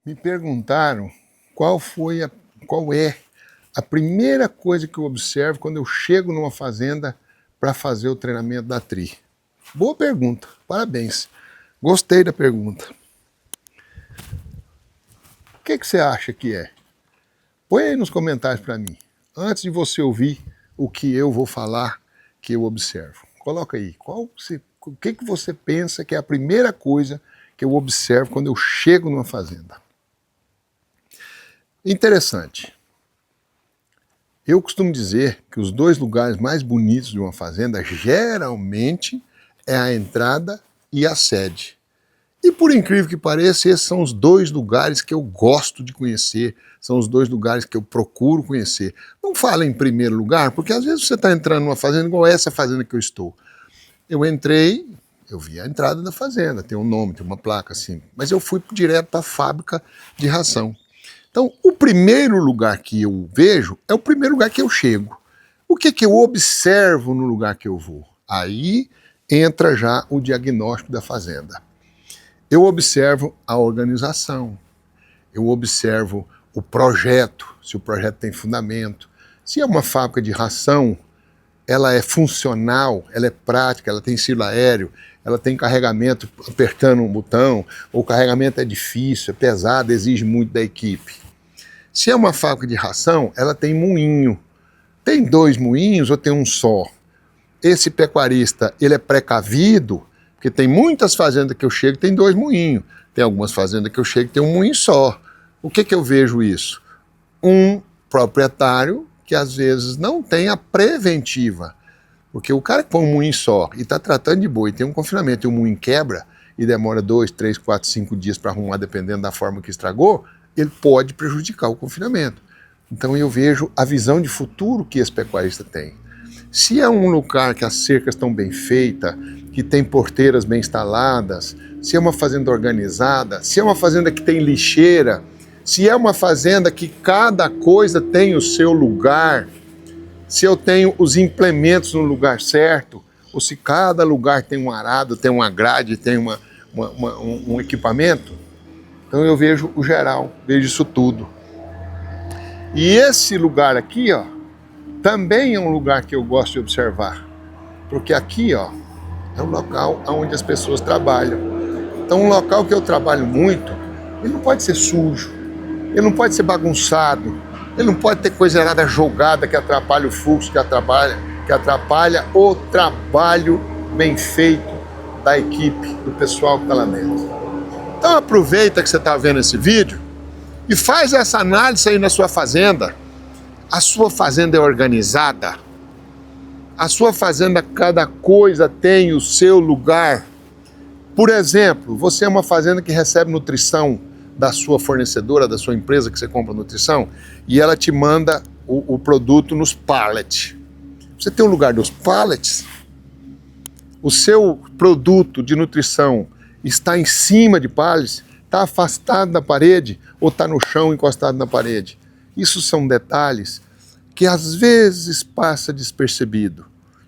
Me perguntaram qual é a primeira coisa que eu observo quando eu chego numa fazenda para fazer o treinamento da TRI. Boa pergunta, parabéns. Gostei da pergunta. O que você acha que é? Põe aí nos comentários para mim, antes de você ouvir o que eu vou falar, que eu observo. Coloca aí, o que você pensa que é a primeira coisa que eu observo quando eu chego numa fazenda? Interessante. Eu costumo dizer que os dois lugares mais bonitos de uma fazenda geralmente é a entrada e a sede. E por incrível que pareça, esses são os dois lugares que eu gosto de conhecer, são os dois lugares que eu procuro conhecer. Não fala em primeiro lugar, porque às vezes você está entrando numa fazenda igual essa fazenda que eu estou. Eu entrei, eu vi a entrada da fazenda, tem um nome, tem uma placa assim, mas eu fui direto para a fábrica de ração. Então, o primeiro lugar que eu vejo é o primeiro lugar que eu chego. O que eu observo no lugar que eu vou? Aí entra já o diagnóstico da fazenda. Eu observo a organização, eu observo o projeto, se o projeto tem fundamento. Se é uma fábrica de ração, ela é funcional, ela é prática, ela tem silo aéreo, ela tem carregamento apertando um botão, ou o carregamento é difícil, é pesado, exige muito da equipe. Se é uma fábrica de ração, ela tem moinho. Tem dois moinhos ou tem um só? Esse pecuarista, ele é precavido, porque tem muitas fazendas que eu chego que tem dois moinhos. Tem algumas fazendas que eu chego que tem um moinho só. O que eu vejo isso? Um proprietário que às vezes não tem a preventiva. Porque o cara que põe um moinho só e está tratando de boi, tem um confinamento e o moinho quebra e demora 2, 3, 4, 5 dias para arrumar, dependendo da forma que estragou, ele pode prejudicar o confinamento. Então eu vejo a visão de futuro que esse pecuarista tem. Se é um lugar que as cercas estão bem feitas, que tem porteiras bem instaladas, se é uma fazenda organizada, se é uma fazenda que tem lixeira, se é uma fazenda que cada coisa tem o seu lugar, se eu tenho os implementos no lugar certo, ou se cada lugar tem um arado, tem uma grade, tem um equipamento, então eu vejo o geral, vejo isso tudo. E esse lugar aqui, ó, também é um lugar que eu gosto de observar, porque aqui, ó, é um local onde as pessoas trabalham. Então um local que eu trabalho muito, ele não pode ser sujo, ele não pode ser bagunçado, ele não pode ter coisa errada jogada que atrapalha o fluxo, que atrapalha o trabalho bem feito da equipe, do pessoal que está lá dentro. Então aproveita que você está vendo esse vídeo e faz essa análise aí na sua fazenda. A sua fazenda é organizada? A sua fazenda, cada coisa tem o seu lugar? Por exemplo, você é uma fazenda que recebe nutrição da sua fornecedora, da sua empresa que você compra nutrição, e ela te manda o produto nos pallets. Você tem um lugar dos pallets? O seu produto de nutrição está em cima de pallets? Está afastado da parede ou está no chão encostado na parede? Isso são detalhes que às vezes passa despercebido,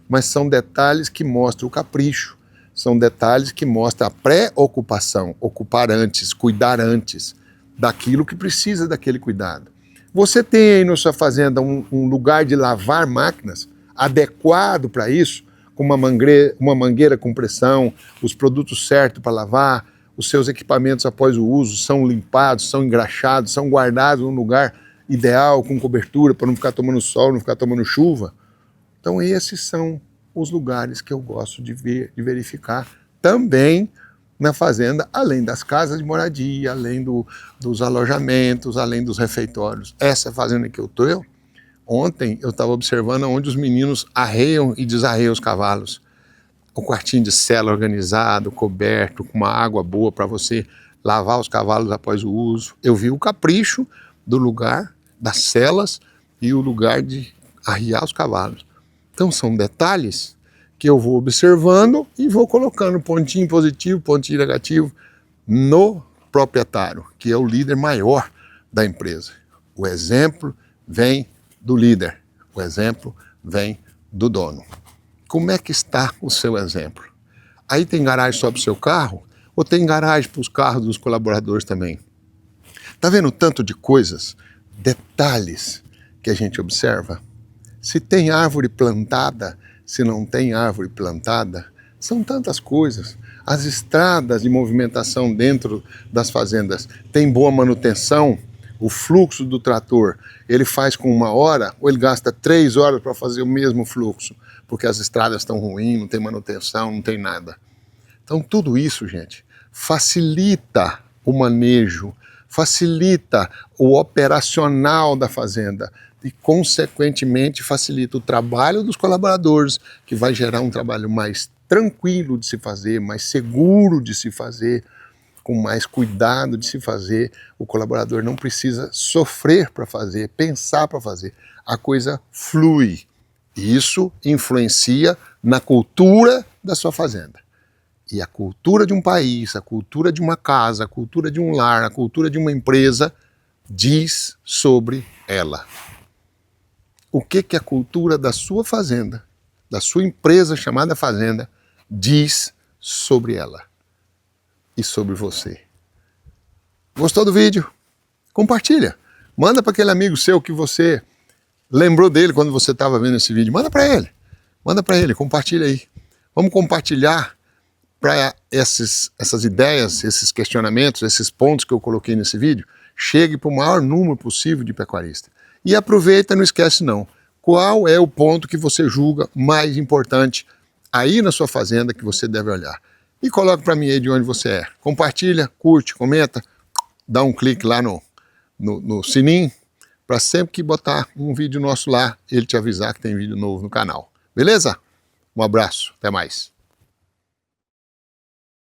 mas são detalhes que mostram o capricho, são detalhes que mostram a preocupação, ocupar antes, cuidar antes daquilo que precisa daquele cuidado. Você tem aí na sua fazenda um lugar de lavar máquinas adequado para isso, com uma mangueira com pressão, os produtos certos para lavar, os seus equipamentos após o uso são limpados, são engraxados, são guardados num lugar ideal, com cobertura, para não ficar tomando sol, não ficar tomando chuva. Então esses são os lugares que eu gosto de verificar também na fazenda, além das casas de moradia, além dos alojamentos, além dos refeitórios. Essa fazenda que eu estou, ontem eu estava observando onde os meninos arreiam e desarreiam os cavalos. O quartinho de cela organizado, coberto, com uma água boa para você lavar os cavalos após o uso. Eu vi o capricho do lugar, das celas e o lugar de arriar os cavalos. Então são detalhes que eu vou observando e vou colocando pontinho positivo, pontinho negativo no proprietário, que é o líder maior da empresa. O exemplo vem do líder, o exemplo vem do dono. Como é que está o seu exemplo? Aí tem garagem só para o seu carro ou tem garagem para os carros dos colaboradores também? Tá vendo o tanto de coisas, detalhes que a gente observa? Se tem árvore plantada, se não tem árvore plantada, são tantas coisas. As estradas de movimentação dentro das fazendas têm boa manutenção, o fluxo do trator, ele faz com 1 hora ou ele gasta 3 horas para fazer o mesmo fluxo, porque as estradas estão ruins, não tem manutenção, não tem nada. Então tudo isso, gente, facilita o manejo, facilita o operacional da fazenda e, consequentemente, facilita o trabalho dos colaboradores, que vai gerar um trabalho mais tranquilo de se fazer, mais seguro de se fazer, com mais cuidado de se fazer. O colaborador não precisa sofrer para fazer, pensar para fazer. A coisa flui. E isso influencia na cultura da sua fazenda. E a cultura de um país, a cultura de uma casa, a cultura de um lar, a cultura de uma empresa diz sobre ela. O que a cultura da sua fazenda, da sua empresa chamada fazenda, diz sobre ela e sobre você. Gostou do vídeo? Compartilha. Manda para aquele amigo seu que você lembrou dele quando você estava vendo esse vídeo. Manda para ele. Manda para ele, compartilha aí. Vamos compartilhar para essas ideias, esses questionamentos, esses pontos que eu coloquei nesse vídeo, chegue para o maior número possível de pecuaristas. E aproveita, não esquece não, qual é o ponto que você julga mais importante aí na sua fazenda que você deve olhar. E coloque para mim aí de onde você é. Compartilha, curte, comenta, dá um clique lá no sininho, para sempre que botar um vídeo nosso lá, ele te avisar que tem vídeo novo no canal. Beleza? Um abraço, até mais.